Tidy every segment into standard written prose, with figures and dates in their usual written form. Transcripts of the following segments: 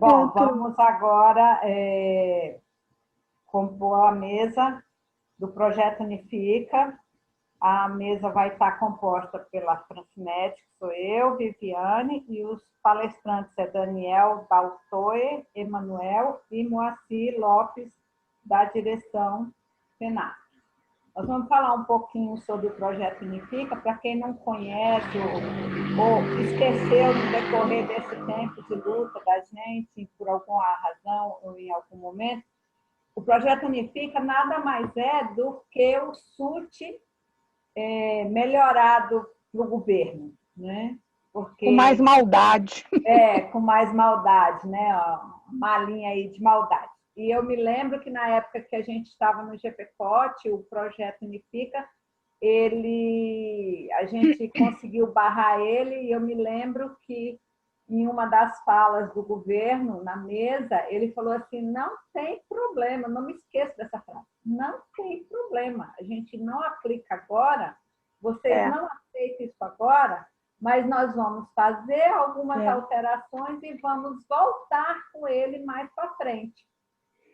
Bom, vamos agora compor a mesa do Projeto Unifica. A mesa vai estar composta pela Francinetti, que sou eu, Viviane, e os palestrantes é Daniel Daltoe, Emanuel e Moacir Lopes, da direção FENAC. Nós vamos falar um pouquinho sobre o Projeto Unifica, para quem não conhece ou esqueceu no decorrer desse tempo de luta da gente, por alguma razão ou em algum momento. O Projeto Unifica nada mais é do que o SUT melhorado para o governo, né? Porque, com mais maldade. Com mais maldade, né? Uma linha aí de maldade. E eu me lembro que na época que a gente estava no GPCOT, o Projeto Unifica, a gente conseguiu barrar ele, e eu me lembro que em uma das falas do governo, na mesa, ele falou assim, não tem problema, não me esqueça dessa frase, não tem problema, a gente não aplica agora, vocês não aceitam isso agora, mas nós vamos fazer algumas alterações e vamos voltar com ele mais para frente.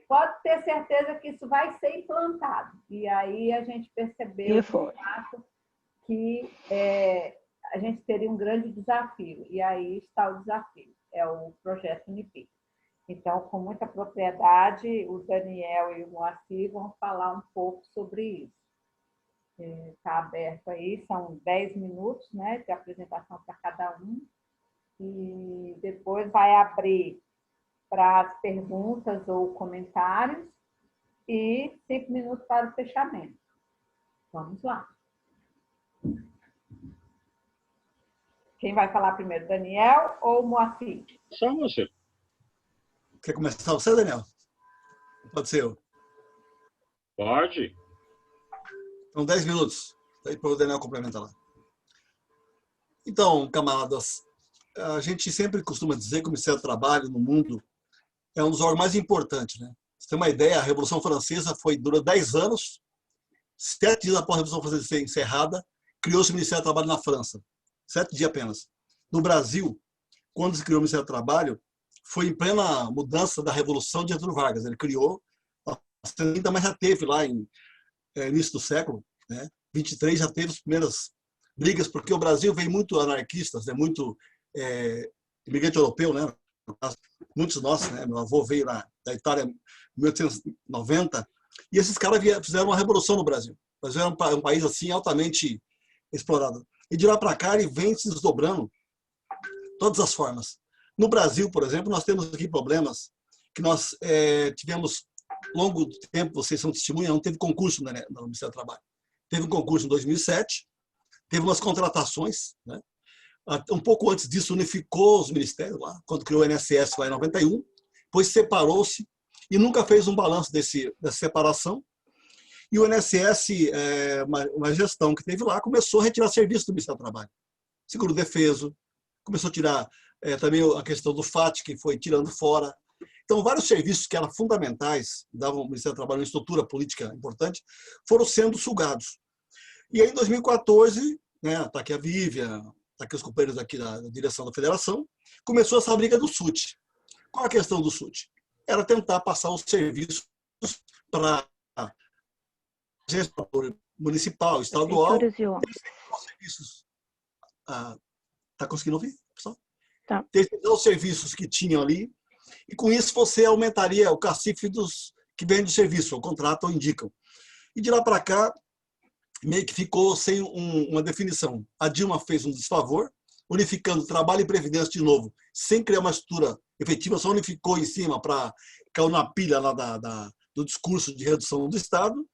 Pode ter certeza que isso vai ser implantado. E aí a gente percebeu, de fato, que a gente teria um grande desafio. E aí está o desafio, é o Projeto Unifica. Então, com muita propriedade, o Daniel e o Moacir vão falar um pouco sobre isso. Está aberto aí, são 10 minutos, né, de apresentação para cada um. E depois vai abrir para as perguntas ou comentários e 5 minutos para o fechamento. Vamos lá. Quem vai falar primeiro, Daniel ou Moacir? Só você. Quer começar você, Daniel? Pode ser eu. Pode. Então, 10 minutos. Aí para o Daniel complementar lá. Então, camaradas, a gente sempre costuma dizer que o Ministério do Trabalho no mundo é um dos órgãos mais importantes, né? Você tem uma ideia, a Revolução Francesa durou 10 anos, 7 dias após a Revolução Francesa ser encerrada, criou-se o Ministério do Trabalho na França. 7 dias apenas. No Brasil, quando se criou o Ministério do Trabalho, foi em plena mudança da Revolução de Getúlio Vargas. Ele criou, ainda mais já teve lá em início do século, né? 23 já teve as primeiras brigas, porque o Brasil veio muito anarquistas, né? Muito imigrante europeu, né? Muitos de nós, né? Meu avô veio da Itália em 1890, e esses caras fizeram uma revolução no Brasil. O Brasil era um país assim altamente explorado. E de lá para cá ele vem se desdobrando todas as formas. No Brasil, por exemplo, nós temos aqui problemas que nós tivemos longo tempo, vocês são testemunhas, não teve concurso no Ministério do Trabalho. Teve um concurso em 2007, teve umas contratações, né? Um pouco antes disso, unificou os ministérios, lá, quando criou o INSS lá em 91, depois separou-se e nunca fez um balanço dessa separação. E o INSS, uma gestão que teve lá, começou a retirar serviço do Ministério do Trabalho. Seguro-defeso, começou a tirar também a questão do FAT, que foi tirando fora. Então, vários serviços que eram fundamentais, davam ao Ministério do Trabalho uma estrutura política importante, foram sendo sugados. E aí, em 2014, né, está aqui a Vivian, está aqui os companheiros aqui da direção da federação, começou essa briga do SUT. Qual a questão do SUT? Era tentar passar os serviços para a gestão municipal, estadual, os serviços. Está conseguindo ouvir, pessoal? Tá. Terceirizar os serviços que tinham ali, e com isso você aumentaria o cacife dos que vendem o serviço, ou contratam ou indicam. E de lá para cá, meio que ficou sem uma definição. A Dilma fez um desfavor, unificando trabalho e previdência de novo, sem criar uma estrutura efetiva, só unificou em cima para cair na pilha lá do discurso de redução do Estado.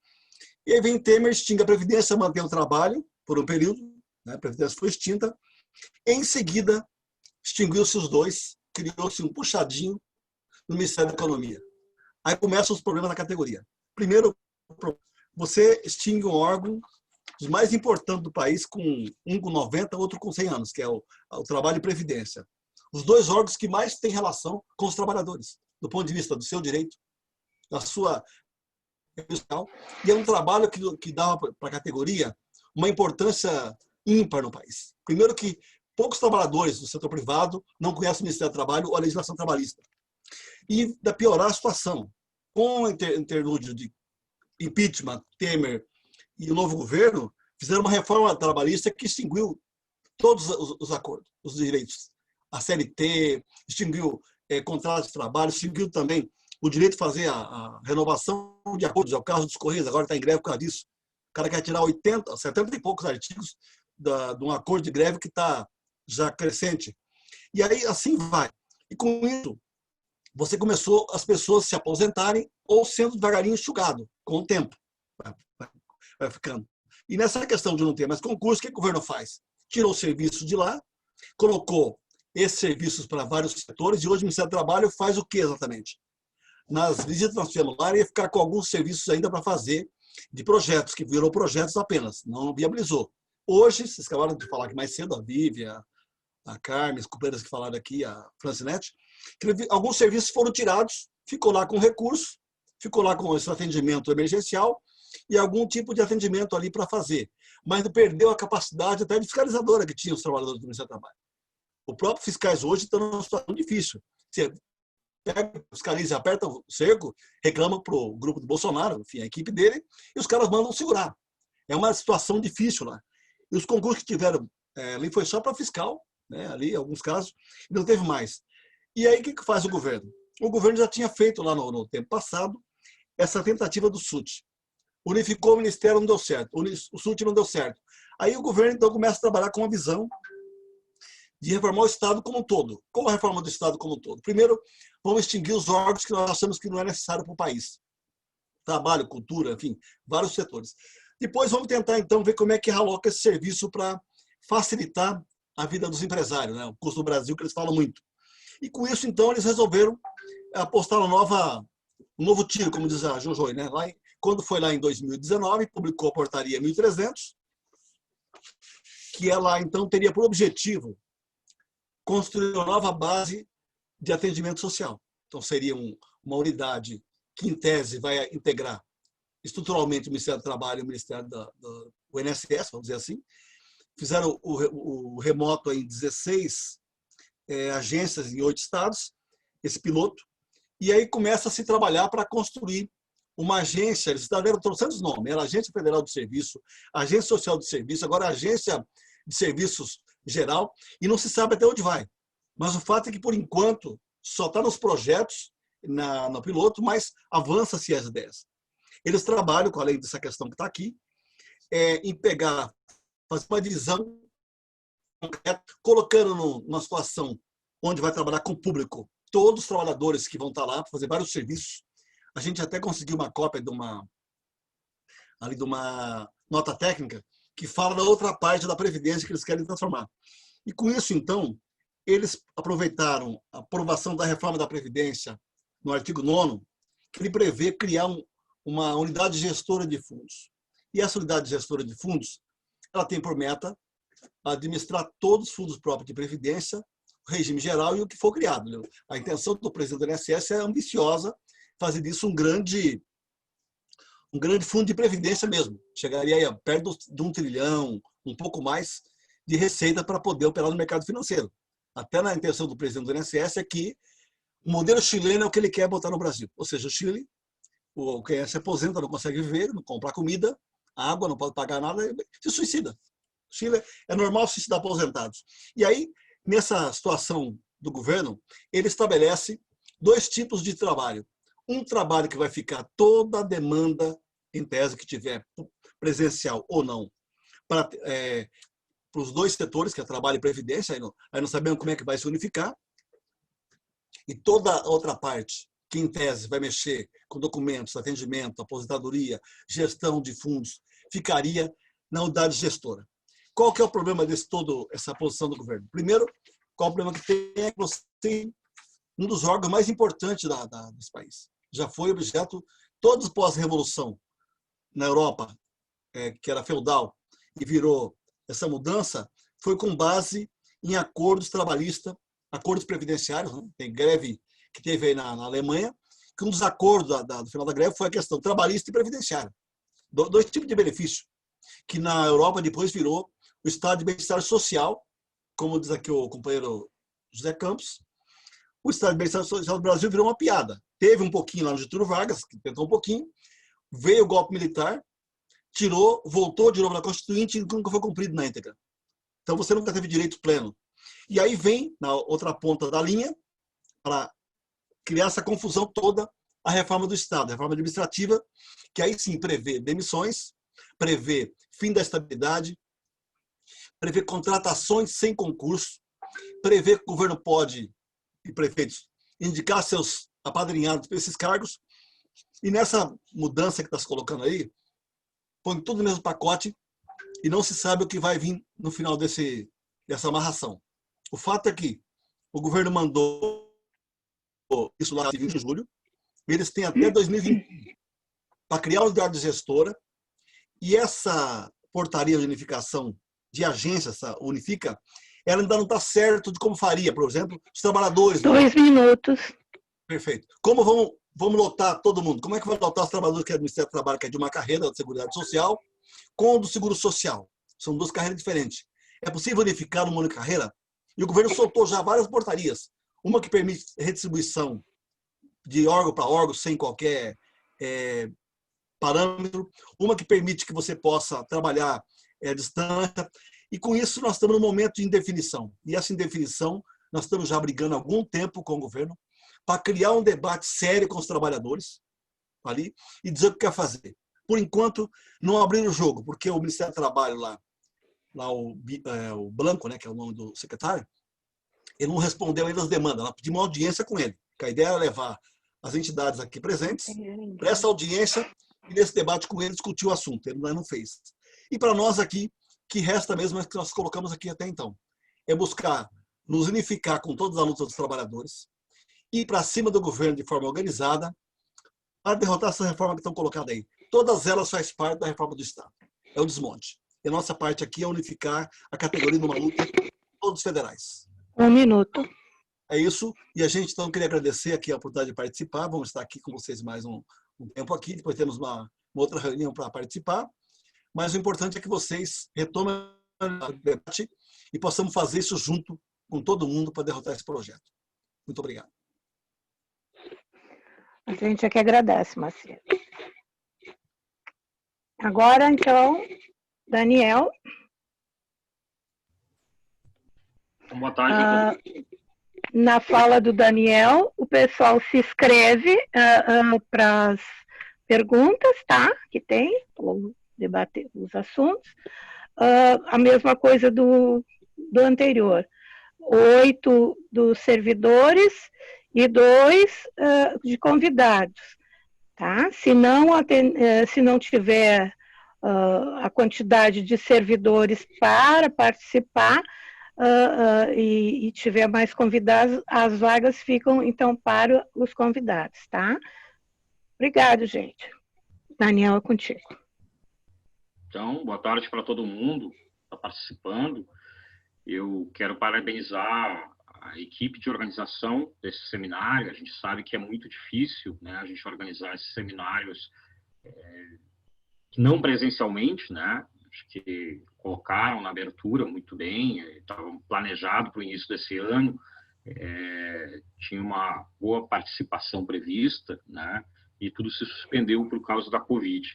E aí vem Temer, extingue a previdência, mantém o trabalho por um período, né? A previdência foi extinta. Em seguida, extinguiu-se os dois, criou-se um puxadinho no Ministério da Economia. Aí começam os problemas na categoria. Primeiro, você extingue um órgão dos mais importantes do país, um com 90, outro com 100 anos, que é o Trabalho e Previdência. Os dois órgãos que mais têm relação com os trabalhadores, do ponto de vista do seu direito, da sua... E é um trabalho que dava para a categoria uma importância ímpar no país. Primeiro que poucos trabalhadores do setor privado não conhecem o Ministério do Trabalho ou a legislação trabalhista. e da piorar a situação. Com o interlúdio de impeachment, Temer e o novo governo, fizeram uma reforma trabalhista que extinguiu todos os acordos, os direitos. A CLT, extinguiu contratos de trabalho, extinguiu também o direito de fazer a renovação de acordos. É o caso dos Correios, agora está em greve por causa disso. O cara quer tirar 80, 70 e poucos artigos de um acordo de greve que está já crescente. E aí, assim vai. E com isso, você começou as pessoas se aposentarem ou sendo devagarinho enxugado, com o tempo. Vai ficando. E nessa questão de não ter mais concurso, o que o governo faz? Tirou o serviço de lá, colocou esses serviços para vários setores, e hoje o Ministério do Trabalho faz o que exatamente? Nas visitas que nós tivemos lá, ia ficar com alguns serviços ainda para fazer de projetos, que virou projetos apenas, não viabilizou. Hoje, vocês acabaram de falar aqui mais cedo, a Vívia, a Carmen, as companheiras que falaram aqui, a Francinete, que alguns serviços foram tirados, ficou lá com recurso, ficou lá com esse atendimento emergencial e algum tipo de atendimento ali para fazer. Mas perdeu a capacidade até de fiscalizadora que tinha os trabalhadores do Ministério do Trabalho. Os próprios fiscais hoje estão numa situação difícil. Você pega, fiscaliza, aperta o cerco, reclama para o grupo do Bolsonaro, enfim, a equipe dele, e os caras mandam segurar. É uma situação difícil lá. E os concursos que tiveram ali foi só para fiscal, né, ali, em alguns casos, e não teve mais. E aí, o que faz o governo? O governo já tinha feito lá no tempo passado essa tentativa do SUT. Unificou o Ministério, não deu certo. O SUT não deu certo. Aí o governo, então, começa a trabalhar com uma visão de reformar o Estado como um todo. Como a reforma do Estado como um todo? Primeiro, vamos extinguir os órgãos que nós achamos que não é necessário para o país. Trabalho, cultura, enfim, vários setores. Depois vamos tentar, então, ver como é que aloca esse serviço para facilitar a vida dos empresários, né? O custo do Brasil, que eles falam muito. E com isso, então, eles resolveram apostar um novo tiro, como diz a Jojoy, né? Quando foi lá em 2019, publicou a portaria 1300, que ela, então, teria por objetivo construir uma nova base de atendimento social. Então, seria uma unidade que, em tese, vai integrar estruturalmente o Ministério do Trabalho e o Ministério do INSS, vamos dizer assim. Fizeram o remoto em 16 agências em 8 estados, esse piloto, e aí começa a se trabalhar para construir uma agência, eles deram trocentos nomes, era Agência Federal do Serviço, Agência Social do Serviço, agora Agência de Serviços Geral, e não se sabe até onde vai. Mas o fato é que, por enquanto, só está nos projetos, no piloto, mas avança-se as ideias. Eles trabalham, além dessa questão que está aqui, em fazer uma divisão concreta, colocando numa situação onde vai trabalhar com o público todos os trabalhadores que vão estar lá para fazer vários serviços. A gente até conseguiu uma cópia de uma nota técnica que fala da outra parte da Previdência que eles querem transformar. E com isso, então, eles aproveitaram a aprovação da reforma da Previdência no artigo 9º, que ele prevê criar uma unidade gestora de fundos. E essa unidade gestora de fundos, ela tem por meta administrar todos os fundos próprios de previdência, o regime geral e o que for criado. A intenção do presidente do INSS é ambiciosa, fazer disso um grande fundo de previdência mesmo. Chegaria aí perto de 1 trilhão, um pouco mais de receita para poder operar no mercado financeiro. Até na intenção do presidente do INSS é que o modelo chileno é o que ele quer botar no Brasil. Ou seja, o Chile, quem se aposenta não consegue viver, não comprar comida, água, não pode pagar nada, se suicida. Chile é normal suicidar aposentados. E aí, nessa situação do governo, ele estabelece 2 tipos de trabalho. Um trabalho que vai ficar toda a demanda, em tese, que tiver presencial ou não, para os 2 setores, que é trabalho e previdência, aí não sabemos como é que vai se unificar. E toda a outra parte, que em tese vai mexer com documentos, atendimento, aposentadoria, gestão de fundos, ficaria na unidade gestora. Qual que é o problema essa posição do governo? Primeiro, qual o problema que tem é que você tem um dos órgãos mais importantes desse país. Já foi objeto, todos pós-revolução na Europa, que era feudal, e virou essa mudança, foi com base em acordos trabalhistas, acordos previdenciários, né? Tem greve que teve aí na Alemanha, que um dos acordos do final da greve foi a questão trabalhista e previdenciária. 2 tipos de benefício, que na Europa depois virou o estado de bem-estar social, como diz aqui o companheiro José Campos, o Estado de Bem-Estar Social do Brasil virou uma piada. Teve um pouquinho lá no Getúlio Vargas, que tentou um pouquinho, veio o golpe militar, tirou, voltou de novo na Constituinte e nunca foi cumprido na íntegra. Então você nunca teve direito pleno. E aí vem, na outra ponta da linha, para criar essa confusão toda, a reforma do Estado, a reforma administrativa, que aí sim prevê demissões, prevê fim da estabilidade, prevê contratações sem concurso, prevê que o governo pode, e prefeitos, indicar seus apadrinhados para esses cargos, e nessa mudança que está se colocando aí, põe tudo no mesmo pacote e não se sabe o que vai vir no final dessa amarração. O fato é que o governo mandou isso lá em 20 de julho, e eles têm até 2020 para criar uma unidade gestora, e essa portaria de unificação de agência, essa Unifica, ela ainda não está certo de como faria, por exemplo, os trabalhadores. 2 minutos. Perfeito. Como vamos lotar todo mundo? Como é que vai lotar os trabalhadores que é do Ministério do Trabalho, que é de uma carreira de Seguridade Social, com o do Seguro Social? São duas carreiras diferentes. É possível unificar uma única carreira? E o governo soltou já várias portarias. Uma que permite redistribuição de órgão para órgão sem qualquer parâmetro. Uma que permite que você possa trabalhar à distância. E com isso nós estamos num momento de indefinição. E essa indefinição nós estamos já brigando há algum tempo com o governo para criar um debate sério com os trabalhadores ali e dizer o que quer fazer. Por enquanto, não abrir o jogo, porque o Ministério do Trabalho lá o Blanco, né, que é o nome do secretário, ele não respondeu ainda às demandas. Ela pediu uma audiência com ele, que a ideia era levar as entidades aqui presentes para essa audiência e nesse debate com ele discutir o assunto. Ele não fez. E para nós aqui, que resta mesmo é que nós colocamos aqui até então, é buscar nos unificar com todas as lutas dos trabalhadores, ir para cima do governo de forma organizada para derrotar essa reforma que estão colocadas aí. Todas elas fazem parte da reforma do Estado. É o desmonte. E a nossa parte aqui é unificar a categoria numa luta todos federais. 1 minuto. É isso. E a gente, então, queria agradecer aqui a oportunidade de participar. Vamos estar aqui com vocês mais um tempo aqui. Depois temos uma outra reunião para participar. Mas o importante é que vocês retomem o debate e possamos fazer isso junto com todo mundo para derrotar esse projeto. Muito obrigado. A gente é que agradece, Macedo. Agora, então, Daniel. Boa tarde. Na fala do Daniel, o pessoal se inscreve para as perguntas, tá? Que tem, para debater os assuntos. A mesma coisa do anterior. 8 dos servidores e 2 de convidados, tá? Se não tiver a quantidade de servidores para participar e tiver mais convidados, as vagas ficam, então, para os convidados, tá? Obrigado, gente. Daniel, é contigo. Então, boa tarde para todo mundo que está participando. Eu quero parabenizar a equipe de organização desse seminário. A gente sabe que é muito difícil, né, a gente organizar esses seminários não presencialmente, né? Acho que colocaram na abertura muito bem, estavam planejado para o início desse ano, tinha uma boa participação prevista, né? E tudo se suspendeu por causa da Covid.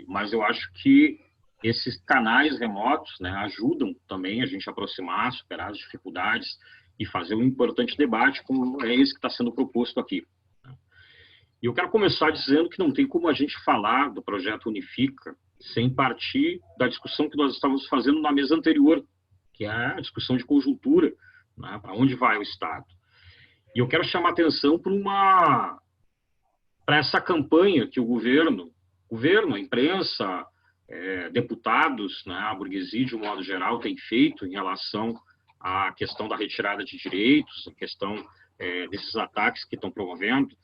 Mas eu acho que esses canais remotos, né, ajudam também a gente a aproximar, superar as dificuldades e fazer um importante debate como é esse que está sendo proposto aqui. E eu quero começar dizendo que não tem como a gente falar do projeto Unifica sem partir da discussão que nós estávamos fazendo na mesa anterior, que é a discussão de conjuntura, né, para onde vai o Estado. E eu quero chamar a atenção para essa campanha que o governo, a imprensa, deputados, né, a burguesia de um modo geral tem feito em relação à questão da retirada de direitos, a questão desses ataques que estão promovendo,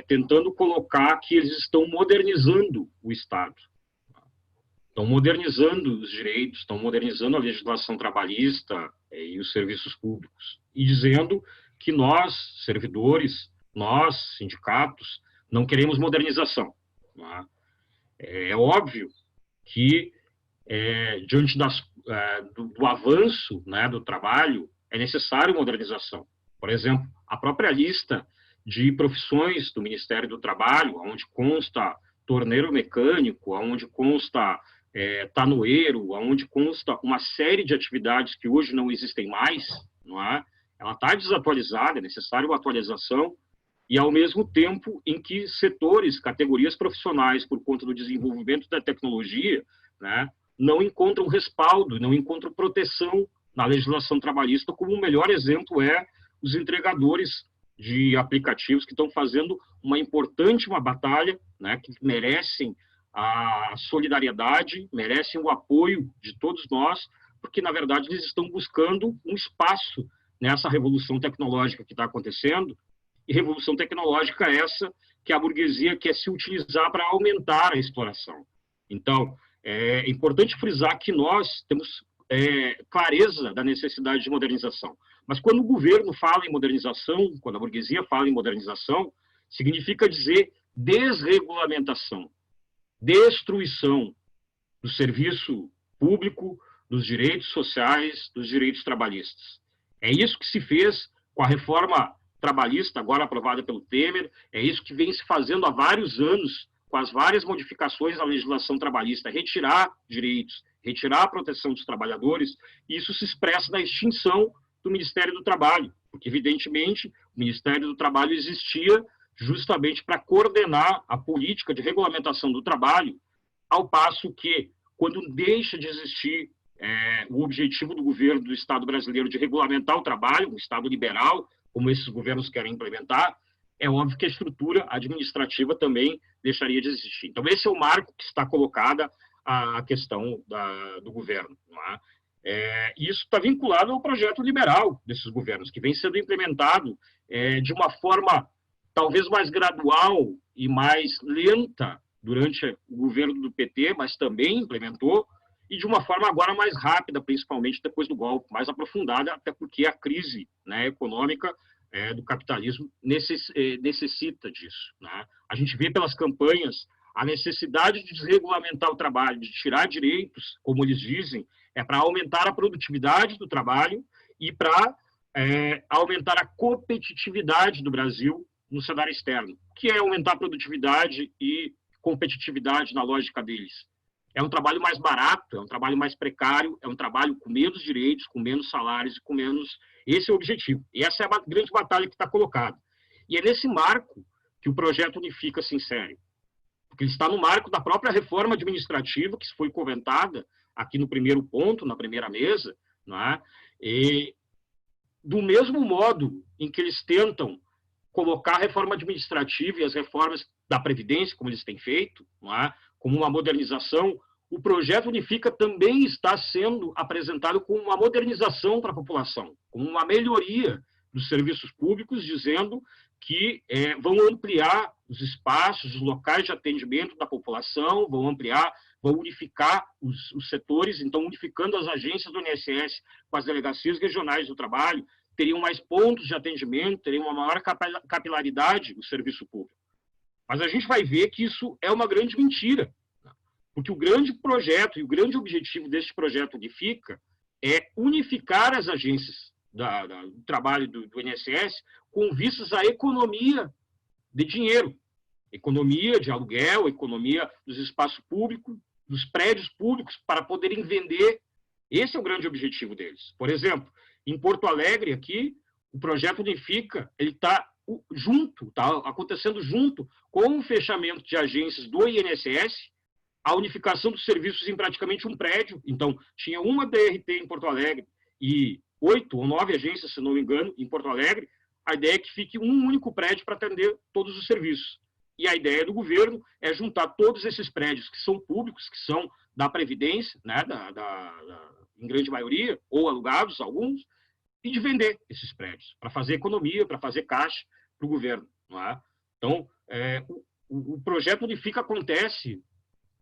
tentando colocar que eles estão modernizando o Estado, estão modernizando os direitos, estão modernizando a legislação trabalhista e os serviços públicos, e dizendo que nós, servidores, nós, sindicatos, não queremos modernização. Né? É óbvio que, diante do avanço, né, do trabalho, é necessário modernização. Por exemplo, a própria lista de profissões do Ministério do Trabalho, onde consta torneiro mecânico, onde consta tanoeiro, onde consta uma série de atividades que hoje não existem mais, não é? Ela está desatualizada, é necessária uma atualização, e ao mesmo tempo em que setores, categorias profissionais, por conta do desenvolvimento da tecnologia, né, não encontram respaldo, não encontram proteção na legislação trabalhista, como o melhor exemplo é os entregadores de aplicativos que estão fazendo uma batalha, né, que merecem a solidariedade, merecem o apoio de todos nós, porque, na verdade, eles estão buscando um espaço nessa revolução tecnológica que está acontecendo, e revolução tecnológica essa que a burguesia quer se utilizar para aumentar a exploração. Então, é importante frisar que nós temos clareza da necessidade de modernização. Mas quando o governo fala em modernização, quando a burguesia fala em modernização, significa dizer desregulamentação, destruição do serviço público, dos direitos sociais, dos direitos trabalhistas. É isso que se fez com a reforma trabalhista, agora aprovada pelo Temer, é isso que vem se fazendo há vários anos, com as várias modificações à legislação trabalhista, retirar direitos, retirar a proteção dos trabalhadores, e isso se expressa na extinção do Ministério do Trabalho, porque, evidentemente, o Ministério do Trabalho existia justamente para coordenar a política de regulamentação do trabalho, ao passo que, quando deixa de existir o objetivo do governo do Estado brasileiro de regulamentar o trabalho, um Estado liberal, como esses governos querem implementar, é óbvio que a estrutura administrativa também deixaria de existir. Então, esse é o marco que está colocada a questão do governo. Não é? Isso está vinculado ao projeto liberal desses governos, que vem sendo implementado de uma forma talvez mais gradual e mais lenta durante o governo do PT, mas também implementou, e de uma forma agora mais rápida, principalmente depois do golpe, mais aprofundada, até porque a crise, né, econômica do capitalismo necessita disso. Né? A gente vê pelas campanhas a necessidade de desregulamentar o trabalho, de tirar direitos, como eles dizem, para aumentar a produtividade do trabalho e para aumentar a competitividade do Brasil no cenário externo. O que é aumentar a produtividade e competitividade na lógica deles? É um trabalho mais barato, é um trabalho mais precário, é um trabalho com menos direitos, com menos salários e com menos... Esse é o objetivo. E essa é a grande batalha que está colocada. E é nesse marco que o projeto Unifica se insere. Porque ele está no marco da própria reforma administrativa, que foi comentada aqui no primeiro ponto, na primeira mesa, não é? E do mesmo modo em que eles tentam colocar a reforma administrativa e as reformas da Previdência, como eles têm feito, não é? Como uma modernização, o projeto Unifica também está sendo apresentado como uma modernização para a população, como uma melhoria dos serviços públicos, dizendo que vão ampliar os espaços, os locais de atendimento da população, vão ampliar, vão unificar os setores, então unificando as agências do INSS com as delegacias regionais do trabalho, teriam mais pontos de atendimento, teriam uma maior capilaridade do serviço público. Mas a gente vai ver que isso é uma grande mentira, porque o grande projeto e o grande objetivo deste projeto Unifica é unificar as agências do trabalho do INSS com vistas à economia de dinheiro, economia de aluguel, economia dos espaços públicos, dos prédios públicos, para poderem vender. Esse é o grande objetivo deles. Por exemplo, em Porto Alegre, aqui, o projeto Unifica, ele está junto, está acontecendo junto com o fechamento de agências do INSS, a unificação dos serviços em praticamente um prédio. Então, tinha uma DRT em Porto Alegre e 8 ou 9 agências, se não me engano, em Porto Alegre. A ideia é que fique um único prédio para atender todos os serviços. E a ideia do governo é juntar todos esses prédios que são públicos, que são da Previdência, né, em grande maioria, ou alugados, alguns, e de vender esses prédios, para fazer economia, para fazer caixa para o governo. Não é? Então, o projeto Unifica acontece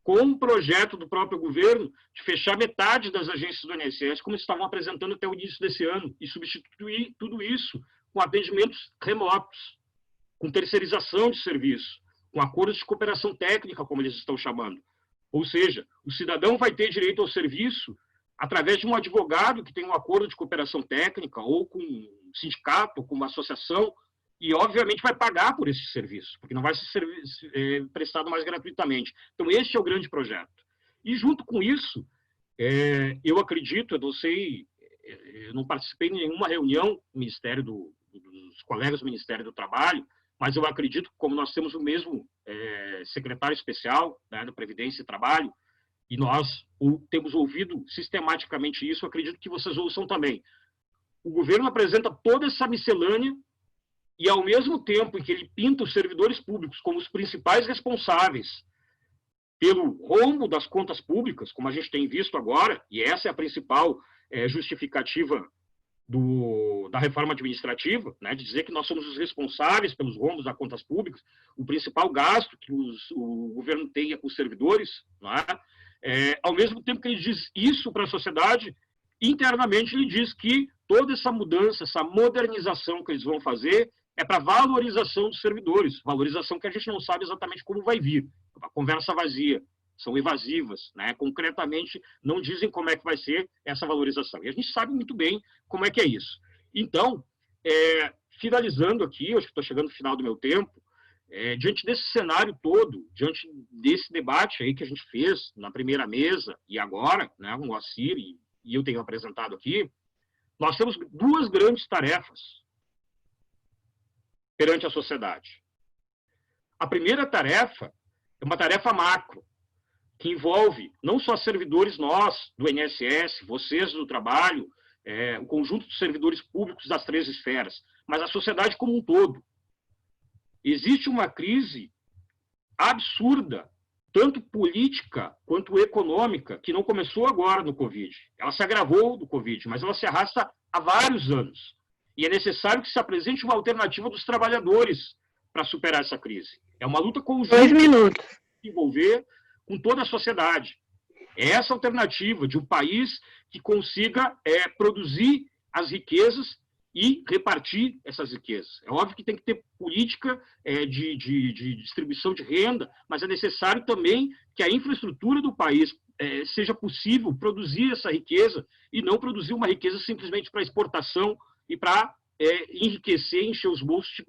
com um projeto do próprio governo de fechar metade das agências do INSS, como estavam apresentando até o início desse ano, e substituir tudo isso com atendimentos remotos, com terceirização de serviço, com acordos de cooperação técnica, como eles estão chamando. Ou seja, o cidadão vai ter direito ao serviço através de um advogado que tem um acordo de cooperação técnica ou com sindicato, como uma associação, e, obviamente, vai pagar por esse serviço, porque não vai ser prestado mais gratuitamente. Então, esse é o grande projeto. E, junto com isso, eu acredito, eu não sei, eu não participei de nenhuma reunião dos colegas do Ministério do Trabalho, mas eu acredito que, como nós temos o mesmo secretário especial, né, da Previdência e Trabalho, e nós temos ouvido sistematicamente isso, eu acredito que vocês ouçam também. O governo apresenta toda essa miscelânea e, ao mesmo tempo em que ele pinta os servidores públicos como os principais responsáveis pelo rombo das contas públicas, como a gente tem visto agora, e essa é a principal justificativa da reforma administrativa, né, de dizer que nós somos os responsáveis pelos rombos das contas públicas, o principal gasto que o governo tem é com os servidores, né, ao mesmo tempo que ele diz isso para a sociedade, internamente ele diz que toda essa mudança, essa modernização que eles vão fazer é para valorização dos servidores, valorização que a gente não sabe exatamente como vai vir, uma conversa vazia, são evasivas, né? Concretamente não dizem como é que vai ser essa valorização. E a gente sabe muito bem como é que é isso. Então, finalizando aqui, acho que estou chegando no final do meu tempo, diante desse cenário todo, diante desse debate aí que a gente fez na primeira mesa e agora, né, o Moacir e eu tenho apresentado aqui, nós temos duas grandes tarefas perante a sociedade. A primeira tarefa é uma tarefa macro, que envolve não só servidores nós, do INSS, vocês do trabalho, o conjunto de servidores públicos das 3 esferas, mas a sociedade como um todo. Existe uma crise absurda, tanto política quanto econômica, que não começou agora no Covid. Ela se agravou do Covid, mas ela se arrasta há vários anos. E é necessário que se apresente uma alternativa dos trabalhadores para superar essa crise. É uma luta conjunta. 2 minutos. Envolver com toda a sociedade. É essa alternativa de um país que consiga produzir as riquezas e repartir essas riquezas. É óbvio que tem que ter política de distribuição de renda, mas é necessário também que a infraestrutura do país seja possível produzir essa riqueza e não produzir uma riqueza simplesmente para exportação e para enriquecer, encher os bolsos de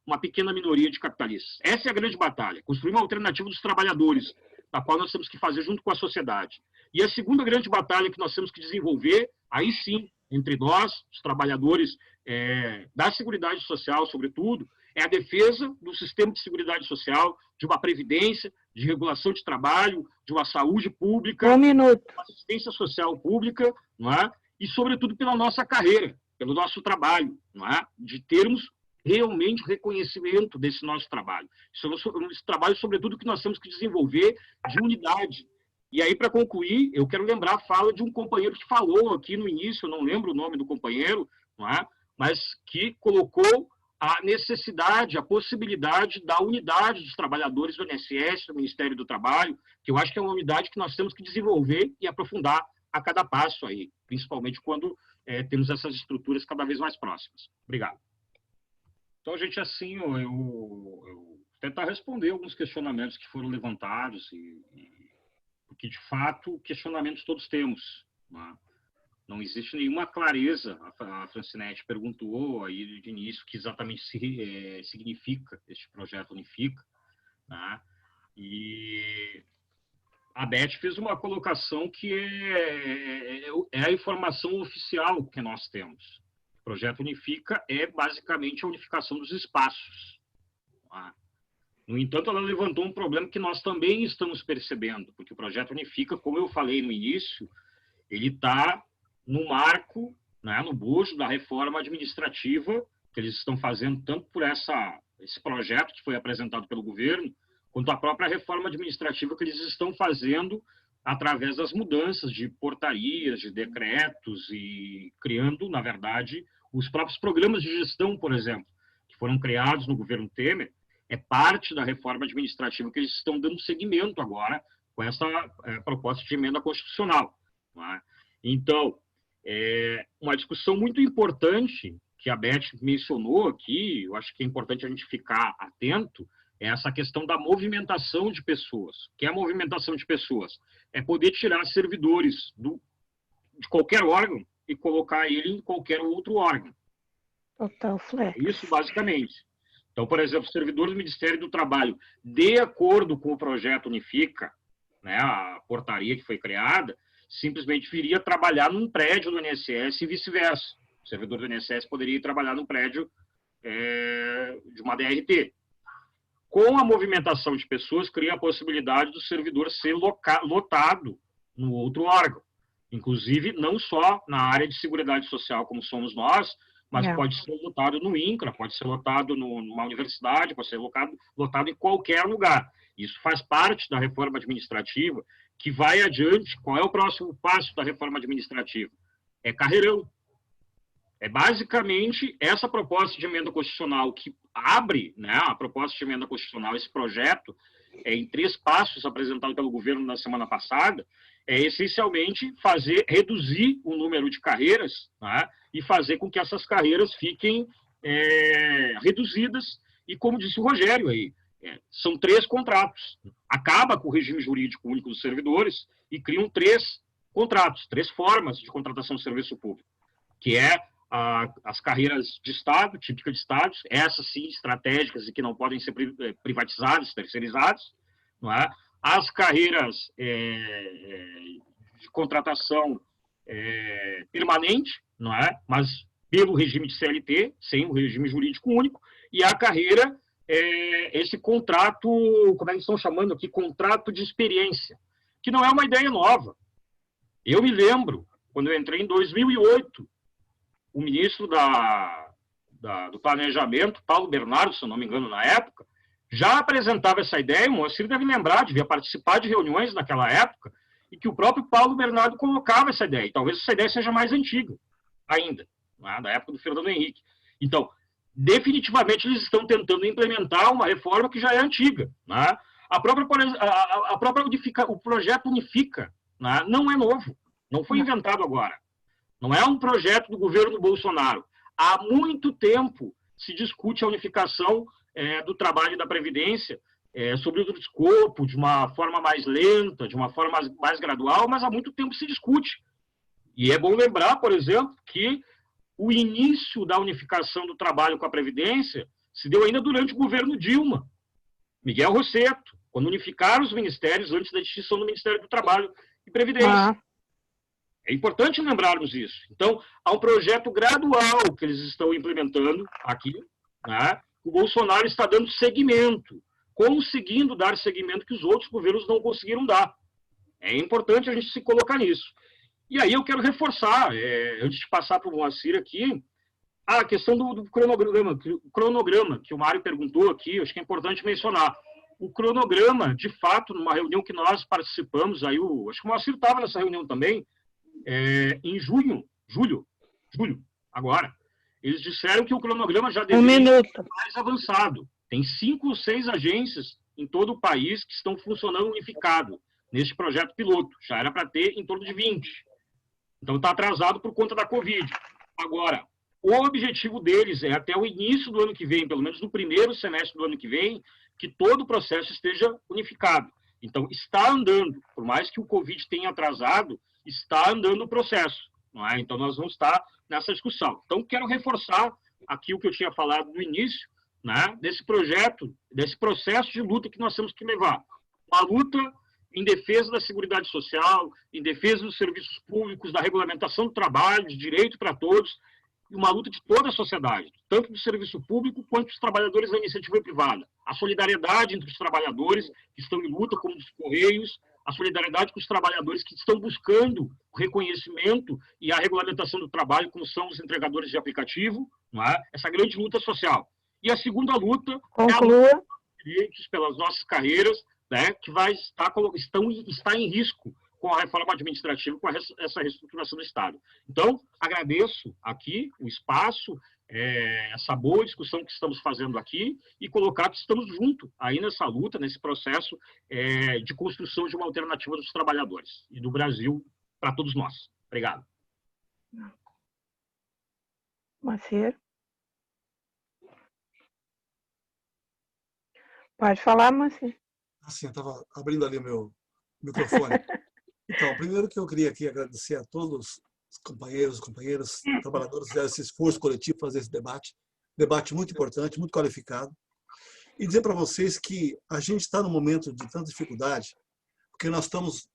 uma pequena minoria de capitalistas. Essa é a grande batalha, construir uma alternativa dos trabalhadores, a qual nós temos que fazer junto com a sociedade. E a segunda grande batalha que nós temos que desenvolver, aí sim, entre nós, os trabalhadores da Seguridade Social, sobretudo, é a defesa do sistema de Seguridade Social, de uma previdência, de regulação de trabalho, de uma saúde pública, 1 minuto. uma assistência social pública, não é? E, sobretudo, pela nossa carreira, pelo nosso trabalho, não é? De termos realmente reconhecimento desse nosso trabalho. Esse trabalho, sobretudo, que nós temos que desenvolver de unidade. E aí, para concluir, eu quero lembrar a fala de um companheiro que falou aqui no início, eu não lembro o nome do companheiro, não é? Mas que colocou a necessidade, a possibilidade da unidade dos trabalhadores do INSS, do Ministério do Trabalho, que eu acho que é uma unidade que nós temos que desenvolver e aprofundar a cada passo aí, principalmente quando temos essas estruturas cada vez mais próximas. Obrigado. Então, gente, assim, eu tentar responder alguns questionamentos que foram levantados, porque, de fato, questionamentos todos temos. Não existe nenhuma clareza. A Francinete perguntou aí de início o que exatamente significa este projeto Unifica. Né? E a Beth fez uma colocação que é a informação oficial que nós temos. O projeto Unifica é basicamente a unificação dos espaços. Tá? No entanto, ela levantou um problema que nós também estamos percebendo, porque o projeto Unifica, como eu falei no início, ele está no marco, né, no bojo da reforma administrativa que eles estão fazendo, tanto por esse projeto que foi apresentado pelo governo, quanto a própria reforma administrativa que eles estão fazendo através das mudanças de portarias, de decretos e criando, na verdade, os próprios programas de gestão, por exemplo, que foram criados no governo Temer, é parte da reforma administrativa que eles estão dando seguimento agora com essa proposta de emenda constitucional. Né? Então, uma discussão muito importante que a Beth mencionou aqui, eu acho que é importante a gente ficar atento, é essa questão da movimentação de pessoas. O que é a movimentação de pessoas? É poder tirar servidores de qualquer órgão e colocar ele em qualquer outro órgão. Total flex. Isso, basicamente. Então, por exemplo, servidores do Ministério do Trabalho, de acordo com o projeto Unifica, né, a portaria que foi criada, simplesmente viria trabalhar num prédio do INSS e vice-versa. O servidor do INSS poderia ir trabalhar num prédio de uma DRT. Com a movimentação de pessoas, cria a possibilidade do servidor ser lotado no outro órgão. Inclusive, não só na área de Seguridade Social, como somos nós, mas pode ser lotado no INCRA, pode ser lotado numa universidade, pode ser lotado em qualquer lugar. Isso faz parte da reforma administrativa, que vai adiante. Qual é o próximo passo da reforma administrativa? É carreirão. É basicamente essa proposta de emenda constitucional que abre, né, a proposta de emenda constitucional, esse projeto, em 3 passos apresentado pelo governo na semana passada, é essencialmente reduzir o número de carreiras, né, e fazer com que essas carreiras fiquem reduzidas. E como disse o Rogério aí, são 3 contratos. Acaba com o regime jurídico único dos servidores e criam 3 contratos, 3 formas de contratação de serviço público, que é as carreiras de Estado, típicas de Estados, essas sim estratégicas e que não podem ser privatizadas, terceirizadas, não é? As carreiras de contratação permanente, não é? Mas pelo regime de CLT, sem o regime jurídico único, e a carreira, esse contrato, como é que estão chamando aqui? Contrato de experiência, que não é uma ideia nova. Eu me lembro, quando eu entrei em 2008, o ministro do Planejamento, Paulo Bernardo, se eu não me engano, na época, já apresentava essa ideia. O Moacir deve lembrar, devia participar de reuniões naquela época, e que o próprio Paulo Bernardo colocava essa ideia. E talvez essa ideia seja mais antiga ainda, né, da época do Fernando Henrique. Então, definitivamente, eles estão tentando implementar uma reforma que já é antiga. Né? O projeto Unifica, né, não é novo, não foi inventado agora. Não é um projeto do governo Bolsonaro. Há muito tempo se discute a unificação do trabalho e da Previdência sobre o escopo, de uma forma mais lenta, de uma forma mais gradual, mas há muito tempo se discute. E é bom lembrar, por exemplo, que o início da unificação do trabalho com a Previdência se deu ainda durante o governo Dilma. Miguel Rosseto, quando unificaram os ministérios antes da extinção do Ministério do Trabalho e Previdência. É importante lembrarmos isso. Então, há um projeto gradual que eles estão implementando aqui, né? O Bolsonaro está dando seguimento, conseguindo dar seguimento que os outros governos não conseguiram dar. É importante a gente se colocar nisso. E aí eu quero reforçar, antes de passar para o Moacir aqui, a questão do cronograma, que o Mário perguntou aqui, acho que é importante mencionar. O cronograma, de fato, numa reunião que nós participamos, aí acho que o Moacir estava nessa reunião também, em julho, agora, eles disseram que o cronograma já deveria ser mais avançado. Tem 5 ou 6 agências em todo o país que estão funcionando unificado neste projeto piloto. Já era para ter em torno de 20. Então está atrasado por conta da Covid. Agora, o objetivo deles é até o início do ano que vem, pelo menos no primeiro semestre do ano que vem, que todo o processo esteja unificado. Então está andando, por mais que o Covid tenha atrasado, está andando o processo. Não é? Então, nós vamos estar nessa discussão. Então, quero reforçar aqui o que eu tinha falado no início, né, desse projeto, desse processo de luta que nós temos que levar. Uma luta em defesa da Seguridade Social, em defesa dos serviços públicos, da regulamentação do trabalho, de direito para todos, e uma luta de toda a sociedade, tanto do serviço público quanto dos trabalhadores da iniciativa privada. A solidariedade entre os trabalhadores que estão em luta, como dos Correios, a solidariedade com os trabalhadores que estão buscando o reconhecimento e a regulamentação do trabalho, como são os entregadores de aplicativo, não é? Essa grande luta social. E a segunda luta é a luta pelos direitos, pelas nossas carreiras, né, que está em risco com a reforma administrativa, com essa reestruturação do Estado. Então, agradeço aqui o espaço, essa boa discussão que estamos fazendo aqui e colocar que estamos juntos aí nessa luta, nesse processo de construção de uma alternativa dos trabalhadores e do Brasil para todos nós. Obrigado. Moacir. Pode falar, Moacir. Assim, eu estava abrindo ali o meu microfone. Então, primeiro que eu queria aqui agradecer a todos os companheiras, trabalhadores fizeram esse esforço coletivo para fazer esse debate muito importante, muito qualificado. E dizer para vocês que a gente está num momento de tanta dificuldade, porque nós estamos,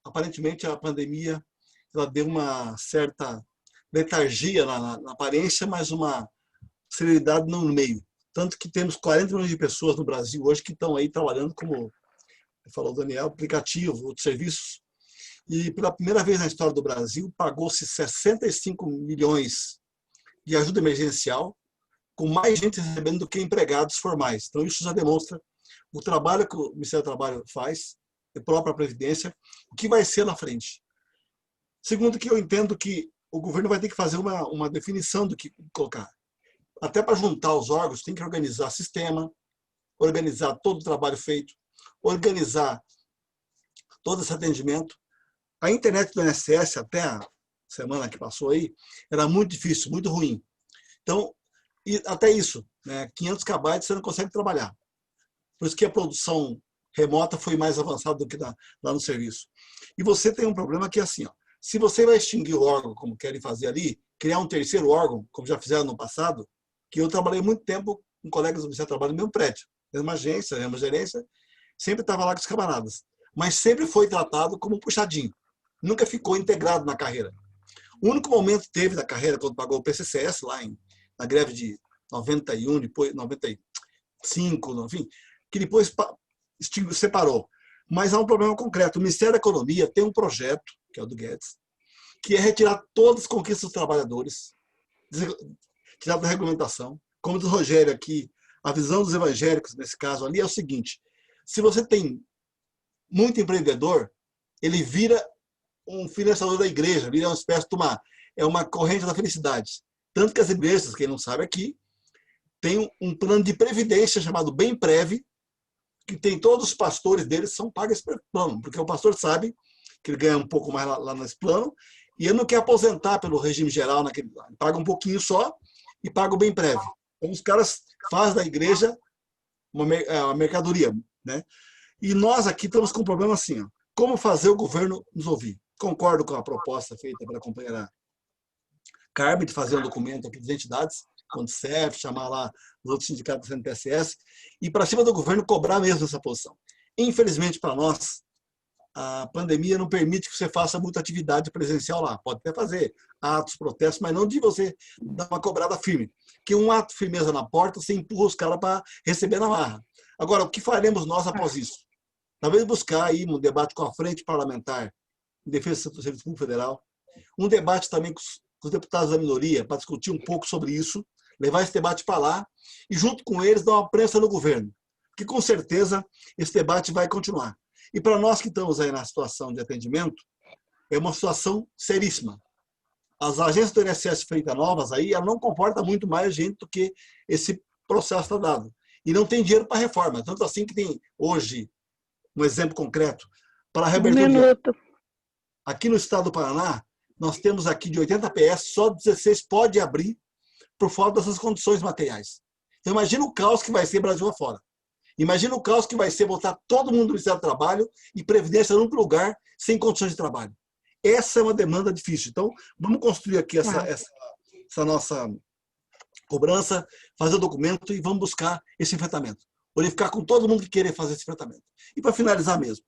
aparentemente, a pandemia ela deu uma certa letargia na aparência, mas uma serenidade no meio. Tanto que temos 40 milhões de pessoas no Brasil hoje que estão aí trabalhando, como falou o Daniel, aplicativo, outros serviços. E pela primeira vez na história do Brasil, pagou-se 65 milhões de ajuda emergencial, com mais gente recebendo do que empregados formais. Então, isso já demonstra o trabalho que o Ministério do Trabalho faz, a própria Previdência, o que vai ser na frente. Segundo, que eu entendo que o governo vai ter que fazer uma definição do que colocar. Até para juntar os órgãos, tem que organizar sistema, organizar todo o trabalho feito, organizar todo esse atendimento. A internet do INSS, até a semana que passou aí, era muito difícil, muito ruim. Então, e até isso, né, 500 KB você não consegue trabalhar. Por isso que a produção remota foi mais avançada do que lá no serviço. E você tem um problema que é assim, ó, se você vai extinguir o órgão, como querem fazer ali, criar um terceiro órgão, como já fizeram no passado, que eu trabalhei muito tempo com colegas do Ministério do Trabalho no mesmo prédio, mesma agência, mesma gerência, sempre estava lá com os camaradas. Mas sempre foi tratado como um puxadinho. Nunca ficou integrado na carreira. O único momento que teve na carreira, quando pagou o PCCS, lá na greve de 91, depois 95, enfim, que depois separou. Mas há um problema concreto. O Ministério da Economia tem um projeto, que é o do Guedes, que é retirar todas as conquistas dos trabalhadores, tirar da regulamentação. Como diz o Rogério aqui, a visão dos evangélicos, nesse caso ali, é o seguinte: se você tem muito empreendedor, ele vira um financiador da igreja, vira uma espécie de uma corrente da felicidade. Tanto que as igrejas, quem não sabe aqui, tem um plano de previdência chamado Bemprev, que tem todos os pastores deles são pagos esse plano, porque o pastor sabe que ele ganha um pouco mais lá nesse plano e ele não quer aposentar pelo regime geral naquele plano. Ele paga um pouquinho só e paga o Bemprev. Então os caras fazem da igreja uma mercadoria, né? E nós aqui estamos com um problema assim, ó, como fazer o governo nos ouvir? Concordo com a proposta feita pela companheira Carmen de fazer um documento aqui das entidades, quando CEF, chamar lá os outros sindicatos do CNPSS, e para cima do governo cobrar mesmo essa posição. Infelizmente, para nós, a pandemia não permite que você faça muita atividade presencial lá. Pode até fazer atos, protestos, mas não de você dar uma cobrada firme. Que um ato de firmeza na porta, você empurra os caras para receber na marra. Agora, o que faremos nós após isso? Talvez buscar aí um debate com a frente parlamentar em defesa do Serviço Público Federal, um debate também com os deputados da minoria para discutir um pouco sobre isso, levar esse debate para lá e, junto com eles, dar uma prensa no governo, que com certeza esse debate vai continuar. E para nós que estamos aí na situação de atendimento, é uma situação seríssima. As agências do INSS feitas novas aí, ela não comporta muito mais gente do que esse processo está dado. E não tem dinheiro para reforma. Tanto assim que tem hoje, um exemplo concreto, para a reabertura. Aqui no estado do Paraná, nós temos aqui de 80 PS, só 16 pode abrir por falta dessas condições materiais. Então, imagina o caos que vai ser Brasil afora. Imagina o caos que vai ser botar todo mundo no Ministério do Trabalho e Previdência num lugar sem condições de trabalho. Essa é uma demanda difícil. Então, vamos construir aqui essa nossa cobrança, fazer o documento e vamos buscar esse enfrentamento. Unificar com todo mundo que querer fazer esse enfrentamento. E para finalizar mesmo,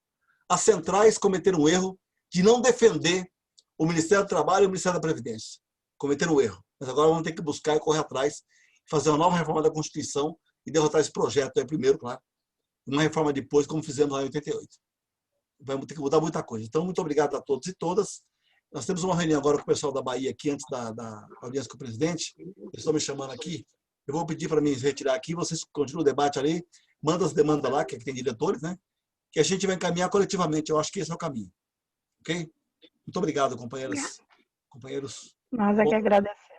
as centrais cometeram um erro de não defender o Ministério do Trabalho e o Ministério da Previdência. Cometeram um erro. Mas agora vamos ter que buscar e correr atrás, fazer uma nova reforma da Constituição e derrotar esse projeto aí primeiro, claro. Uma reforma depois, como fizemos lá em 88. Vamos ter que mudar muita coisa. Então, muito obrigado a todos e todas. Nós temos uma reunião agora com o pessoal da Bahia aqui, antes da audiência com o presidente. Eles estão me chamando aqui. Eu vou pedir para me retirar aqui. Vocês continuam o debate ali. Manda as demandas lá, que tem diretores, né? Que a gente vai encaminhar coletivamente. Eu acho que esse é o caminho. Ok? Muito obrigado, companheiras. Companheiros. Nós é que agradecemos.